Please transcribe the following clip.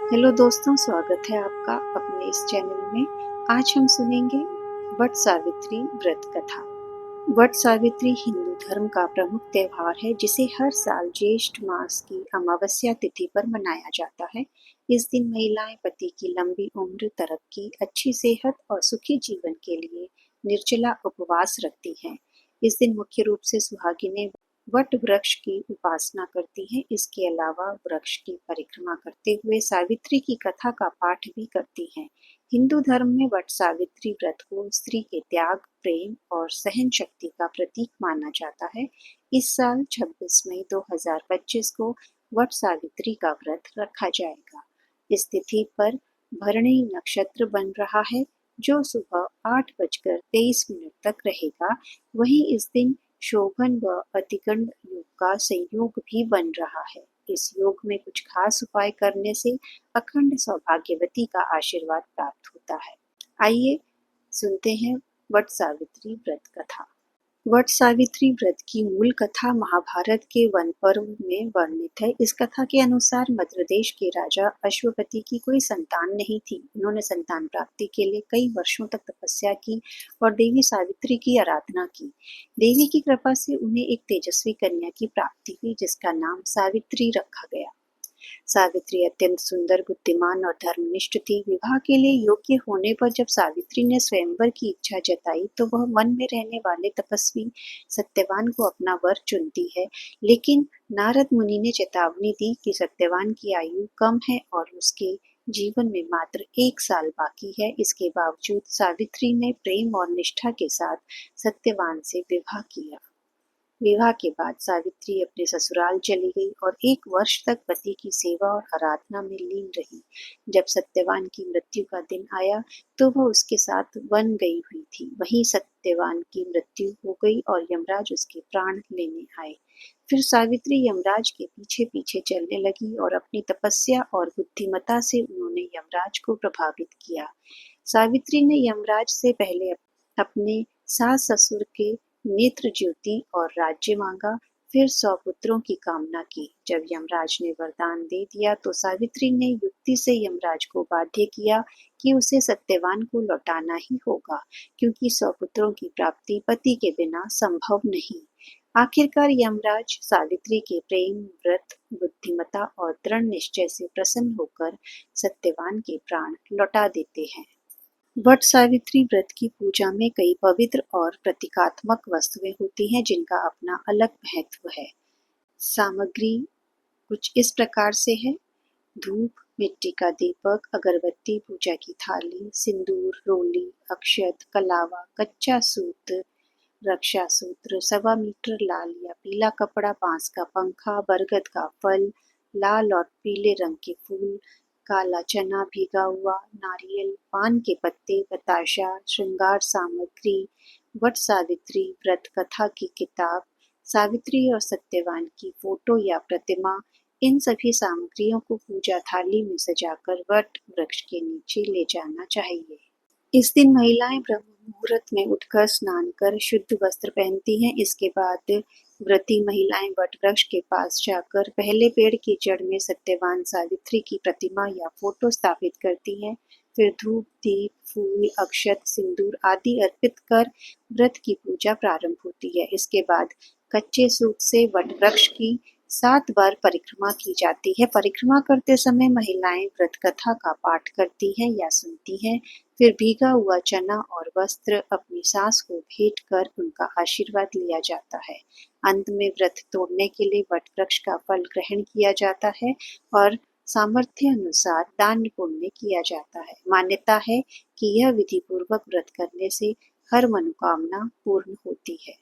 Hello दोस्तों, स्वागत है आपका अपने इस चैनल में। आज हम सुनेंगे वट सावित्री व्रत कथा। वट सावित्री हिंदू धर्म का प्रमुख त्योहार है जिसे हर साल ज्येष्ठ मास की अमावस्या तिथि पर मनाया जाता है। इस दिन महिलाएं पति की लंबी उम्र, तरक्की, अच्छी सेहत और सुखी जीवन के लिए निर्जला उपवास रखती हैं। इस दिन मुख्य रूप से सुहागिनें वट वृक्ष की उपासना करती हैं। इसके अलावा वृक्ष की परिक्रमा करते हुए सावित्री की कथा का पाठ भी करती हैं। हिंदू धर्म में वट सावित्री व्रत को स्त्री के त्याग, प्रेम और सहन शक्ति का प्रतीक माना जाता है। इस साल 26 मई 2025 को वट सावित्री का व्रत रखा जाएगा। इस तिथि पर भरणी नक्षत्र बन रहा है जो सुबह 8:23 तक रहेगा। वहीं इस दिन शोभन व अतिगंड योग का संयोग भी बन रहा है। इस योग में कुछ खास उपाय करने से अखंड सौभाग्यवती का आशीर्वाद प्राप्त होता है। आइए सुनते हैं वट सावित्री व्रत कथा। वट सावित्री व्रत की मूल कथा महाभारत के वन पर्व में वर्णित है। इस कथा के अनुसार मद्र देश के राजा अश्वपति की कोई संतान नहीं थी। उन्होंने संतान प्राप्ति के लिए कई वर्षों तक तपस्या की और देवी सावित्री की आराधना की। देवी की कृपा से उन्हें एक तेजस्वी कन्या की प्राप्ति हुई जिसका नाम सावित्री रखा गया। सावित्री अत्यंत सुंदर, बुद्धिमान और धर्मनिष्ठ थी। विवाह के लिए योग्य होने पर जब सावित्री ने स्वयंवर की इच्छा जताई तो वह मन में रहने वाले तपस्वी सत्यवान को अपना वर चुनती है। लेकिन नारद मुनि ने चेतावनी दी कि सत्यवान की आयु कम है और उसके जीवन में मात्र 1 साल बाकी है। इसके बावजूद सावित्री ने प्रेम और निष्ठा के साथ सत्यवान से विवाह किया। विवाह के बाद सावित्री अपने ससुराल चली गई और 1 वर्ष तक पति की सेवा और आराधना में लीन रही। जब सत्यवान की मृत्यु का दिन आया तो वह उसके साथ वन गई हुई थी। वहीं सत्यवान की मृत्यु हो गई और यमराज उसके प्राण लेने आए। फिर सावित्री यमराज के पीछे पीछे चलने लगी और अपनी तपस्या और बुद्धिमता से उन्होंने यमराज को प्रभावित किया। सावित्री ने यमराज से पहले अपने सास ससुर के नेत्र ज्योति और राज्य मांगा, फिर 100 पुत्रों की कामना की। जब यमराज ने वरदान दे दिया तो सावित्री ने युक्ति से यमराज को बाध्य किया कि उसे सत्यवान को लौटाना ही होगा, क्योंकि 100 पुत्रों की प्राप्ति पति के बिना संभव नहीं। आखिरकार यमराज सावित्री के प्रेम, व्रत, बुद्धिमता और दृढ़ निश्चय से प्रसन्न होकर सत्यवान के प्राण लौटा देते हैं। वट सावित्री व्रत की पूजा में कई पवित्र और प्रतीकात्मक वस्तुएं होती हैं जिनका अपना अलग महत्व है। सामग्री कुछ इस प्रकार से है: धूप, मिट्टी का दीपक, अगरबत्ती, पूजा की थाली, सिंदूर, रोली, अक्षत, कलावा, कच्चा सूत, रक्षा सूत्र, 1.25 मीटर लाल या पीला कपड़ा, बांस का पंखा, बरगद का फल, लाल और पीले रंग के फूल, काला चना भिगा हुआ, नारियल, पान के पत्ते, बताशा, श्रृंगार सामग्री, वट सावित्री व्रत कथा की किताब, सावित्री और सत्यवान की फोटो या प्रतिमा। इन सभी सामग्रियों को पूजा थाली में सजाकर वट वृक्ष के नीचे ले जाना चाहिए। इस दिन महिलाएं ब्रह्म मुहूर्त में उठकर स्नान कर शुद्ध वस्त्र पहनती हैं। इसके बाद व्रती महिलाएं वट वृक्ष के पास जाकर पहले पेड़ की जड़ में सत्यवान सावित्री की प्रतिमा या फोटो स्थापित करती हैं। फिर धूप, दीप, फूल, अक्षत, सिंदूर आदि अर्पित कर व्रत की पूजा प्रारंभ होती है। इसके बाद कच्चे सूत से वट वृक्ष की 7 बार परिक्रमा की जाती है। परिक्रमा करते समय महिलाएं व्रत कथा का पाठ करती हैं या सुनती हैं। फिर भीगा हुआ चना और वस्त्र अपनी सास को भेंट कर उनका आशीर्वाद लिया जाता है। अंत में व्रत तोड़ने के लिए वट वृक्ष का फल ग्रहण किया जाता है और सामर्थ्य अनुसार दान पुण्य किया जाता है। मान्यता है कि यह विधि पूर्वक व्रत करने से हर मनोकामना पूर्ण होती है।